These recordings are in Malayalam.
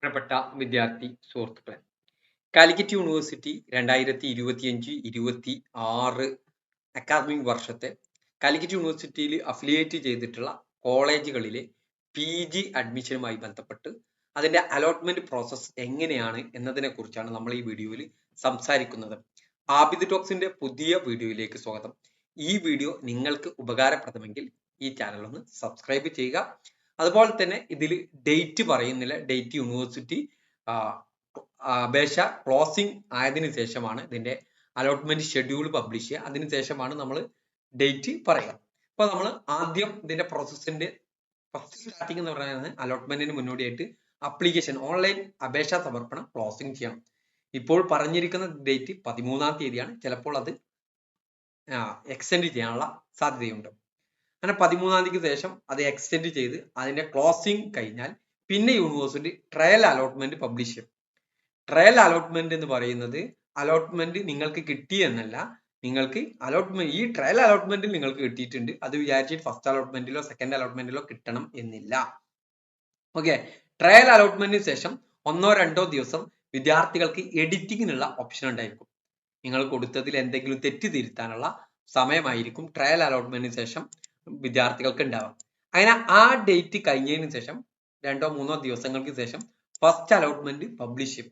പ്രിയപ്പെട്ട വിദ്യാർത്ഥി സുഹൃത്തുക്കളെ, കാലിക്കറ്റ് യൂണിവേഴ്സിറ്റി 2025-26 അക്കാദമിക് വർഷത്തെ കാലിക്കറ്റ് യൂണിവേഴ്സിറ്റിയിൽ അഫിലിയേറ്റ് ചെയ്തിട്ടുള്ള കോളേജുകളിലെ PG അഡ്മിഷനുമായി ബന്ധപ്പെട്ട് അതിന്റെ അലോട്ട്മെന്റ് പ്രോസസ് എങ്ങനെയാണ് എന്നതിനെ കുറിച്ചാണ് നമ്മൾ ഈ വീഡിയോയിൽ സംസാരിക്കുന്നത്. ആബിദ് ടോക്സിന്റെ പുതിയ വീഡിയോയിലേക്ക് സ്വാഗതം. ഈ വീഡിയോ നിങ്ങൾക്ക് ഉപകാരപ്രദമെങ്കിൽ ഈ ചാനൽ ഒന്ന് സബ്സ്ക്രൈബ് ചെയ്യുക. അതുപോലെ തന്നെ ഇതിൽ ഡേറ്റ് പറയുന്നില്ല. ഡേറ്റ് യൂണിവേഴ്സിറ്റി അപേക്ഷ ക്ലോസിംഗ് ആയതിനു ശേഷമാണ് ഇതിന്റെ അലോട്ട്മെന്റ് ഷെഡ്യൂൾ പബ്ലിഷ് ചെയ്യുക. അതിനുശേഷമാണ് നമ്മൾ ഡേറ്റ് പറയുക. അപ്പൊ നമ്മൾ ആദ്യം ഇതിന്റെ പ്രോസസ്സിന്റെ ഫസ്റ്റ് സ്റ്റാർട്ടിംഗ് എന്ന് പറയുന്നത് അലോട്ട്മെന്റിന് മുന്നോടിയായിട്ട് അപ്ലിക്കേഷൻ ഓൺലൈൻ അപേക്ഷാ സമർപ്പണം ക്ലോസിംഗ് ചെയ്യണം. ഇപ്പോൾ പറഞ്ഞിരിക്കുന്ന ഡേറ്റ് 13-ാം തീയതിയാണ്. ചിലപ്പോൾ അത് എക്സ്റ്റെൻഡ് ചെയ്യാനുള്ള സാധ്യതയുണ്ട്. അങ്ങനെ 13-ാം തീയതിക്ക് ശേഷം അത് എക്സ്റ്റെൻഡ് ചെയ്ത് അതിന്റെ ക്ലോസിംഗ് കഴിഞ്ഞാൽ പിന്നെ യൂണിവേഴ്സിറ്റി ട്രയൽ അലോട്ട്മെന്റ് പബ്ലിഷ് ചെയ്യും. ട്രയൽ അലോട്ട്മെന്റ് എന്ന് പറയുന്നത് അലോട്ട്മെന്റ് നിങ്ങൾക്ക് കിട്ടിയെന്നല്ല, നിങ്ങൾക്ക് അലോട്ട്മെന്റ് ഈ ട്രയൽ അലോട്ട്മെന്റിൽ നിങ്ങൾക്ക് കിട്ടിയിട്ടുണ്ട്. അത് വിചാരിച്ചിട്ട് ഫസ്റ്റ് അലോട്ട്മെന്റിലോ സെക്കൻഡ് അലോട്ട്മെന്റിലോ കിട്ടണം എന്നില്ല. ഓക്കെ, ട്രയൽ അലോട്ട്മെന്റിന് ശേഷം 1-2 ദിവസം വിദ്യാർത്ഥികൾക്ക് എഡിറ്റിങ്ങിനുള്ള ഓപ്ഷൻ ഉണ്ടായിരിക്കും. നിങ്ങൾ കൊടുത്തതിൽ എന്തെങ്കിലും തെറ്റ് തിരുത്താനുള്ള സമയമായിരിക്കും ട്രയൽ അലോട്ട്മെന്റിന് ശേഷം വിദ്യാർത്ഥികൾക്ക് ഉണ്ടാവാം. അങ്ങനെ ആ ഡേറ്റ് കഴിഞ്ഞതിന് ശേഷം 2-3 ദിവസങ്ങൾക്ക് ശേഷം ഫസ്റ്റ് അലോട്ട്മെന്റ് പബ്ലിഷ് ചെയ്യും.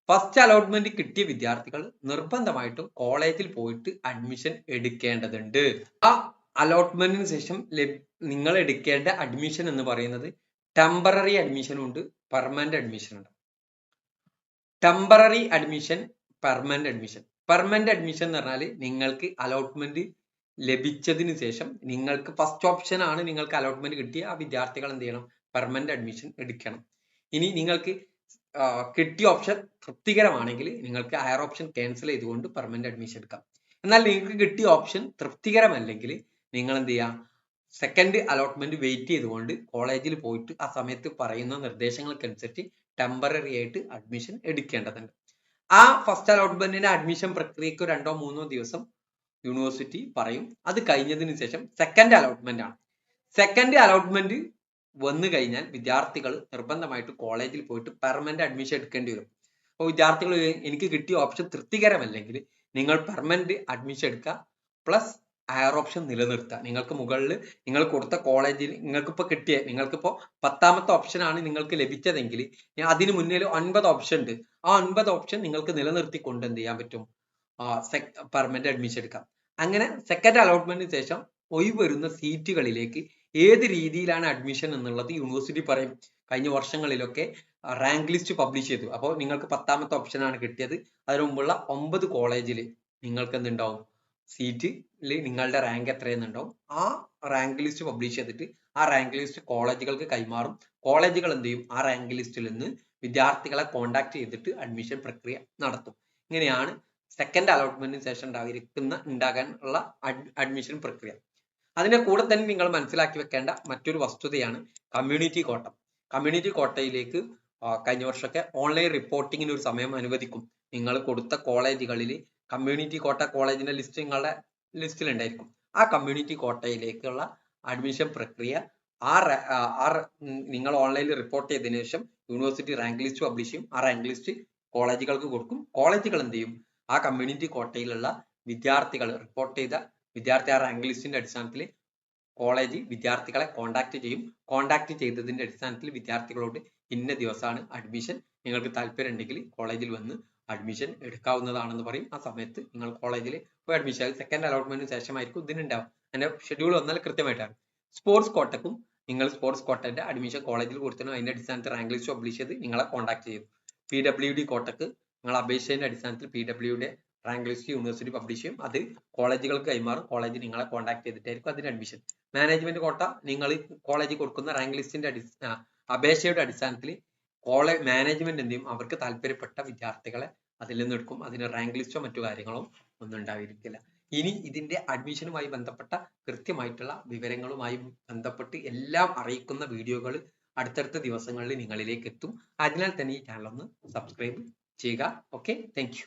ഫസ്റ്റ് അലോട്ട്മെന്റ് കിട്ടിയ വിദ്യാർത്ഥികൾ നിർബന്ധമായിട്ടും കോളേജിൽ പോയിട്ട് അഡ്മിഷൻ എടുക്കേണ്ടതുണ്ട്. ആ അലോട്ട്മെന്റിന് ശേഷം നിങ്ങൾ എടുക്കേണ്ട അഡ്മിഷൻ എന്ന് പറയുന്നത് ടെമ്പററി അഡ്മിഷൻ ഉണ്ട്, പെർമനന്റ് അഡ്മിഷൻ ഉണ്ട്. Temporary admission, permanent admission. Permanent admission എന്ന് പറഞ്ഞാൽ നിങ്ങൾക്ക് അലോട്ട്മെന്റ് ലഭിച്ചതിന് ശേഷം നിങ്ങൾക്ക് ഫസ്റ്റ് ഓപ്ഷൻ ആണ് നിങ്ങൾക്ക് അലോട്ട്മെന്റ് കിട്ടിയ ആ വിദ്യാർത്ഥികൾ എന്ത് ചെയ്യണം? പെർമനന്റ് അഡ്മിഷൻ എടുക്കണം. ഇനി നിങ്ങൾക്ക് കിട്ടിയ ഓപ്ഷൻ തൃപ്തികരമാണെങ്കിൽ നിങ്ങൾക്ക് ഹയർ ഓപ്ഷൻ ക്യാൻസൽ ചെയ്തുകൊണ്ട് പെർമനന്റ് അഡ്മിഷൻ എടുക്കാം. എന്നാൽ നിങ്ങൾക്ക് കിട്ടിയ ഓപ്ഷൻ തൃപ്തികരമല്ലെങ്കിൽ നിങ്ങൾ എന്ത് ചെയ്യുക? സെക്കൻഡ് അലോട്ട്മെന്റ് വെയിറ്റ് ചെയ്തുകൊണ്ട് കോളേജിൽ പോയിട്ട് ആ സമയത്ത് പറയുന്ന നിർദ്ദേശങ്ങൾക്കനുസരിച്ച് ടെമ്പററി ആയിട്ട് അഡ്മിഷൻ എടുക്കേണ്ടതുണ്ട്. ആ ഫസ്റ്റ് അലോട്ട്മെന്റിന്റെ അഡ്മിഷൻ പ്രക്രിയക്ക് 2-3 ദിവസം യൂണിവേഴ്സിറ്റി പറയും. അത് കഴിഞ്ഞതിന് ശേഷം സെക്കൻഡ് അലോട്ട്മെന്റ് ആണ്. സെക്കൻഡ് അലോട്ട്മെന്റ് വന്നു കഴിഞ്ഞാൽ വിദ്യാർത്ഥികൾ നിർബന്ധമായിട്ട് കോളേജിൽ പോയിട്ട് പെർമനന്റ് അഡ്മിഷൻ എടുക്കേണ്ടി വരും. അപ്പോൾ വിദ്യാർത്ഥികൾ എനിക്ക് കിട്ടിയ ഓപ്ഷൻ തൃപ്തികരമല്ലെങ്കിൽ നിങ്ങൾ പെർമനന്റ് അഡ്മിഷൻ എടുക്കുക, പ്ലസ് ഹയർ ഓപ്ഷൻ നിലനിർത്തുക. നിങ്ങൾക്ക് മുകളിൽ നിങ്ങൾ കൊടുത്ത കോളേജിൽ നിങ്ങൾക്കിപ്പോ കിട്ടിയ നിങ്ങൾക്കിപ്പോ 10ാമത്തെ ഓപ്ഷൻ ആണ് നിങ്ങൾക്ക് ലഭിച്ചതെങ്കിൽ അതിന് മുന്നിൽ 9 ഓപ്ഷൻ ഉണ്ട്. ആ 9 ഓപ്ഷൻ നിങ്ങൾക്ക് നിലനിർത്തിക്കൊണ്ട് എന്ത് ചെയ്യാൻ പറ്റും? പെർമനന്റ് അഡ്മിഷൻ എടുക്കാം. അങ്ങനെ സെക്കൻഡ് അലോട്ട്മെന്റിന് ശേഷം ഒഴിവ് വരുന്ന സീറ്റുകളിലേക്ക് ഏത് രീതിയിലാണ് അഡ്മിഷൻ എന്നുള്ളത് യൂണിവേഴ്സിറ്റി പറയും. കഴിഞ്ഞ വർഷങ്ങളിലൊക്കെ റാങ്ക് ലിസ്റ്റ് പബ്ലിഷ് ചെയ്തു. അപ്പോൾ നിങ്ങൾക്ക് 10ാമത്തെ ഓപ്ഷൻ ആണ് കിട്ടിയത്. അതിനു മുമ്പുള്ള 9 കോളേജിൽ നിങ്ങൾക്ക് എന്തുണ്ടാവും? സീറ്റിൽ നിങ്ങളുടെ റാങ്ക് എത്രയെന്നുണ്ടാവും. ആ റാങ്ക് ലിസ്റ്റ് പബ്ലിഷ് ചെയ്തിട്ട് ആ റാങ്ക് ലിസ്റ്റ് കോളേജുകൾക്ക് കൈമാറും. കോളേജുകൾ എന്ത് ചെയ്യും? ആ റാങ്ക് ലിസ്റ്റിൽ നിന്ന് വിദ്യാർത്ഥികളെ കോണ്ടാക്ട് ചെയ്തിട്ട് അഡ്മിഷൻ പ്രക്രിയ നടത്തും. ഇങ്ങനെയാണ് സെക്കൻഡ് അലോട്ട്മെന്റിന് ശേഷം ഉണ്ടാകാനുള്ള അഡ്മിഷൻ പ്രക്രിയ. അതിന്റെ കൂടെ തന്നെ നിങ്ങൾ മനസ്സിലാക്കി വെക്കേണ്ട മറ്റൊരു വസ്തുതയാണ് കമ്മ്യൂണിറ്റി കോട്ട. കമ്മ്യൂണിറ്റി കോട്ടയിലേക്ക് കഴിഞ്ഞ വർഷമൊക്കെ ഓൺലൈൻ റിപ്പോർട്ടിങ്ങിന് ഒരു സമയം അനുവദിക്കും. നിങ്ങൾ കൊടുത്ത കോളേജുകളിൽ കമ്മ്യൂണിറ്റി കോട്ട കോളേജിന്റെ ലിസ്റ്റ് നിങ്ങളുടെ ലിസ്റ്റിൽ ഉണ്ടായിരിക്കും. ആ കമ്മ്യൂണിറ്റി കോട്ടയിലേക്കുള്ള അഡ്മിഷൻ പ്രക്രിയ നിങ്ങൾ ഓൺലൈനിൽ റിപ്പോർട്ട് ചെയ്തതിനു ശേഷം യൂണിവേഴ്സിറ്റി റാങ്ക് ലിസ്റ്റ് പബ്ലിഷ് ചെയ്യും. ആ റാങ്ക് ലിസ്റ്റ് കോളേജുകൾക്ക് കൊടുക്കും. കോളേജുകൾ എന്ത് ചെയ്യും? ആ കമ്മ്യൂണിറ്റി കോട്ടയിലുള്ള വിദ്യാർത്ഥികൾ റിപ്പോർട്ട് ചെയ്ത വിദ്യാർത്ഥി ആ റാങ്ക് ലിസ്റ്റിന്റെ അടിസ്ഥാനത്തിൽ കോളേജ് വിദ്യാർത്ഥികളെ കോണ്ടാക്ട് ചെയ്യും. കോണ്ടാക്ട് ചെയ്തതിന്റെ അടിസ്ഥാനത്തിൽ വിദ്യാർത്ഥികളോട് ഇന്ന ദിവസമാണ് അഡ്മിഷൻ, നിങ്ങൾക്ക് താല്പര്യം ഉണ്ടെങ്കിൽ കോളേജിൽ വന്ന് അഡ്മിഷൻ എടുക്കാവുന്നതാണെന്ന് പറയും. ആ സമയത്ത് നിങ്ങൾ കോളേജിൽ പോയി അഡ്മിഷൻ സെക്കൻഡ് അലോട്ട്മെന്റിന് ശേഷമായിരിക്കും ഇതിനുണ്ടാവും. അതിന്റെ ഷെഡ്യൂൾ വന്നാൽ കൃത്യമായിട്ടാണ്. സ്പോർട്സ് കോട്ടക്കും നിങ്ങൾ സ്പോർട്സ് കോട്ടന്റെ അഡ്മിഷൻ കോളേജിൽ കൊടുത്തതിനും അതിന്റെ അടിസ്ഥാനത്തിൽ റാങ്ക് ലിസ്റ്റ് പബ്ലിഷ് ചെയ്ത് നിങ്ങളെ കോണ്ടാക്ട് ചെയ്യും. PWD കോട്ടക്ക് നിങ്ങൾ അപേക്ഷയുടെ അടിസ്ഥാനത്തിൽ PWD rank list university publish ചെയ്യും. അത് കോളേജുകൾക്ക് കൈമാറും. കോളേജ് നിങ്ങളെ കോണ്ടാക്ട് ചെയ്തിട്ടായിരിക്കും അതിന് അഡ്മിഷൻ. മാനേജ്മെന്റ് കോട്ട നിങ്ങൾ കോളേജിൽ കൊടുക്കുന്ന റാങ്ക് ലിസ്റ്റിന്റെ അപേക്ഷയുടെ അടിസ്ഥാനത്തിൽ മാനേജ്മെന്റ് എന്ത് ചെയ്യും? അവർക്ക് താല്പര്യപ്പെട്ട വിദ്യാർത്ഥികളെ അതിൽ നിന്ന് എടുക്കും. അതിന് റാങ്ക് ലിസ്റ്റോ മറ്റു കാര്യങ്ങളോ ഒന്നും ഉണ്ടായിരിക്കില്ല. ഇനി ഇതിന്റെ അഡ്മിഷനുമായി ബന്ധപ്പെട്ട കൃത്യമായിട്ടുള്ള വിവരങ്ങളുമായി ബന്ധപ്പെട്ട് എല്ലാം അറിയിക്കുന്ന വീഡിയോകൾ അടുത്തടുത്ത ദിവസങ്ങളിൽ നിങ്ങളിലേക്ക് എത്തും. അതിനാൽ തന്നെ ഈ ചാനൽ ഒന്ന് സബ്സ്ക്രൈബ് ചെയ്യുക. Okay, thank you.